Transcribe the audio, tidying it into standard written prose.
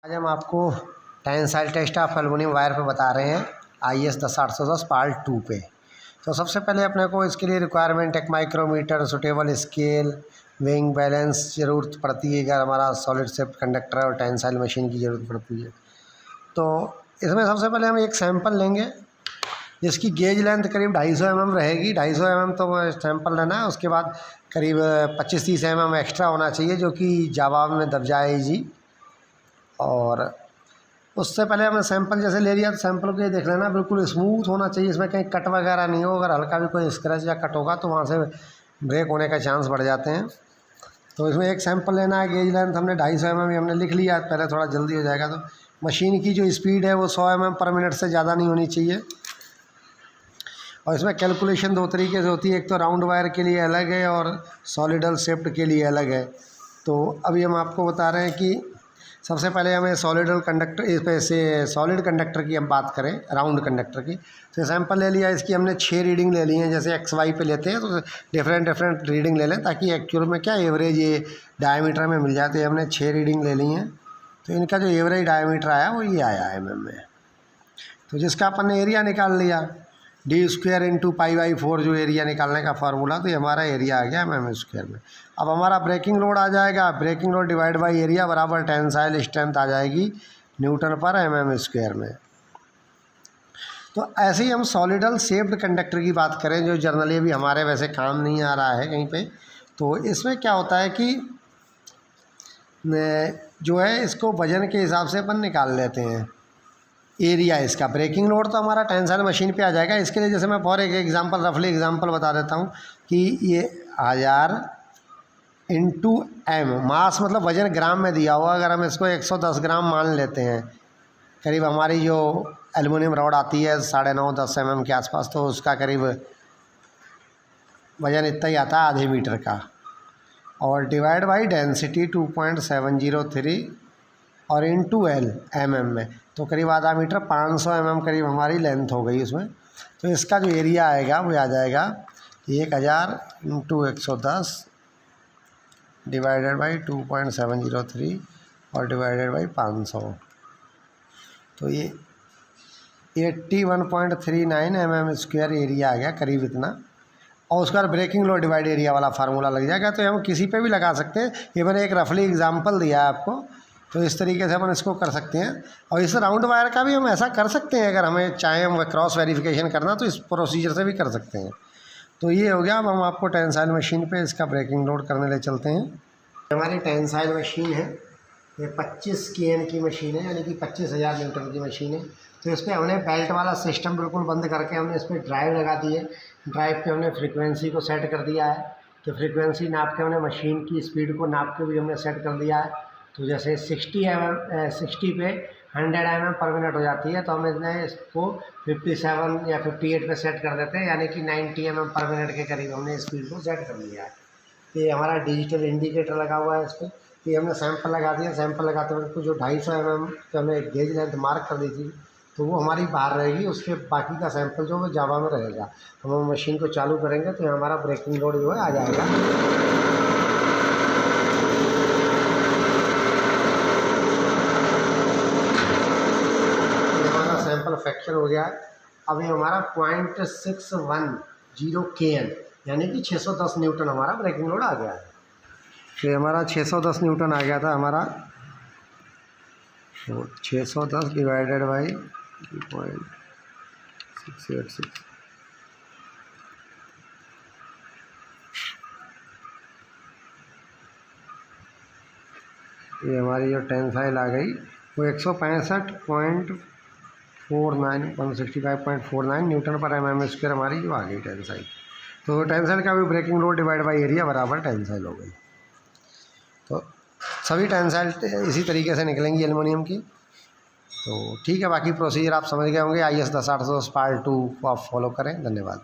आज हम आपको tensile test of aluminium wire पे बता रहे हैं IS 10810 पार्ट 2 पे। तो सबसे पहले अपने को इसके लिए रिक्वायरमेंट एक micrometer, suitable scale, weighing balance ज़रूरत पड़ती है अगर हमारा सॉलिड शेप्ड कंडक्टर और टेंसाइल मशीन की ज़रूरत पड़ती है। तो इसमें सबसे पहले हम एक सैंपल लेंगे जिसकी गेज लेंथ करीब 250 mm रहेगी। 250 mm तो सैंपल लेना है। उसके बाद करीब 25-30 mm एक्स्ट्रा होना चाहिए जो कि जवाब में दब जाए जी। और उससे पहले हमने सैंपल जैसे ले लिया तो सैंपल को ये देख लेना बिल्कुल स्मूथ होना चाहिए, इसमें कहीं कट वगैरह नहीं हो। अगर हल्का भी कोई स्क्रैच या कट होगा तो वहाँ से ब्रेक होने का चांस बढ़ जाते हैं। तो इसमें एक सैंपल लेना है। गेज लेंथ हमने 250 mm हमने लिख लिया, पहले थोड़ा जल्दी हो जाएगा। तो मशीन की जो स्पीड है वो 100 mm पर मिनट से ज़्यादा नहीं होनी चाहिए। और इसमें कैलकुलेशन दो तरीके से होती है, एक तो राउंड वायर के लिए अलग है और सॉलिडल शेप्ड के लिए अलग है। तो अभी हम आपको बता रहे हैं कि सबसे पहले हमें सॉलिडल कंडक्टर, इस पे से सॉलिड कंडक्टर की हम बात करें, राउंड कंडक्टर की। तो सैंपल ले लिया, इसकी हमने 6 रीडिंग ले ली हैं। जैसे XY पे लेते हैं तो डिफरेंट रीडिंग ले लें ताकि एक्चुअल में क्या एवरेज ये डायमीटर में मिल जाते हैं। हमने 6 रीडिंग ले ली हैं। तो इनका जो एवरेज डायमीटर आया वो ये आया mm में। तो जिसका अपन ने एरिया निकाल लिया d² × π/4 जो एरिया निकालने का फार्मूला, तो ये हमारा एरिया आ गया mm² में। अब हमारा ब्रेकिंग लोड आ जाएगा, breaking load divide by area बराबर टेंसाइल स्ट्रेंथ आ जाएगी N/mm² में। तो ऐसे ही हम सॉलिडल शेप्ड कंडक्टर की बात करें जो जनरली अभी हमारे वैसे काम नहीं आ रहा है कहीं पे। तो इसमें क्या होता है कि जो है इसको वजन के हिसाब से अपन निकाल लेते हैं एरिया। इसका ब्रेकिंग लोड तो हमारा टेंसाइल मशीन पे आ जाएगा। इसके लिए जैसे मैं फॉर एक एग्जांपल, रफली एग्जांपल बता देता हूँ कि ये 1000 × m, मास मतलब वजन ग्राम में दिया हुआ। अगर हम इसको 110 ग्राम मान लेते हैं, करीब हमारी जो एल्युमिनियम रॉड आती है 9.5-10 mm के आसपास, तो उसका करीब वजन इतना ही आता है, आधे मीटर का। और डिवाइड बाई डेंसिटी 2.703 और इंटू L mm में, तो करीब आधा मीटर 500 mm करीब हमारी लेंथ हो गई उसमें। तो इसका जो एरिया आएगा वो आ जाएगा 1000 × 110 डिवाइडेड बाई 2.703 और डिवाइडेड बाई 500। तो ये 81.39 mm² एरिया आ गया, करीब इतना। और उसका ब्रेकिंग लोड डिवाइड एरिया वाला फार्मूला लग जाएगा। तो हम किसी पे भी लगा सकते हैं। ये मैंने एक रफली एग्जांपल दिया है आपको, तो इस तरीके से अपन इसको कर सकते हैं। और इस राउंड वायर का भी हम ऐसा कर सकते हैं, अगर हमें चाहे हम क्रॉस वेरिफिकेशन करना तो इस प्रोसीजर से भी कर सकते हैं। तो ये हो गया। अब हम आपको टेंसाइल मशीन पे इसका ब्रेकिंग लोड करने ले चलते हैं। हमारी टेंसाइल मशीन है, ये 25 kN की मशीन है, यानी कि 25,000 न्यूटन की मशीन है। तो इस पर हमने बेल्ट वाला सिस्टम बिल्कुल बंद करके हमने इस पर ड्राइव लगा दी है। ड्राइव पे हमने फ्रीक्वेंसी को सेट कर दिया है। तो फ्रीक्वेंसी नाप के हमने मशीन की स्पीड को नाप के भी हमने सेट कर दिया है। तो जैसे 60 पे 100 mm पर मिनट हो जाती है, तो हम इसको 57 या 58 पे सेट कर देते हैं, यानी कि 90 mm पर मिनट के करीब हमने स्पीड को सेट कर लिया है। ये हमारा डिजिटल इंडिकेटर लगा हुआ है इस पर। ये हमने सैंपल लगा दिया। सैंपल लगाते वक्त जो 250 mm पे हमने गेज लेंथ मार्क कर दी थी, तो वो हमारी बाहर रहेगी। उसके बाकी का सैंपल जो वो जावा में रहेगा। हम मशीन को चालू करेंगे तो हमारा ब्रेकिंग लोड जो है आ जाएगा। हमारा सैंपल फ्रैक्चर हो गया है। अब ये हमारा 0.610 kN यानी कि 610 न्यूटन हमारा ब्रेकिंग लोड आ गया है। ये हमारा 610 न्यूटन आ गया था हमारा। 610 डिवाइडेड बाई 0.686। ये हमारी जो टेंसाइल आ गई वो 165.49 न्यूटन पर mm² हमारी जो आ गई टेंसाइल। तो टेंसाइल का भी breaking load divide by area बराबर टेंसाइल हो गई। तो सभी टेंसाइल इसी तरीके से निकलेंगी एल्युमिनियम की। तो ठीक है, बाकी प्रोसीजर आप समझ गए होंगे। IS 10810 पार्ट 2 को आप फॉलो करें। धन्यवाद।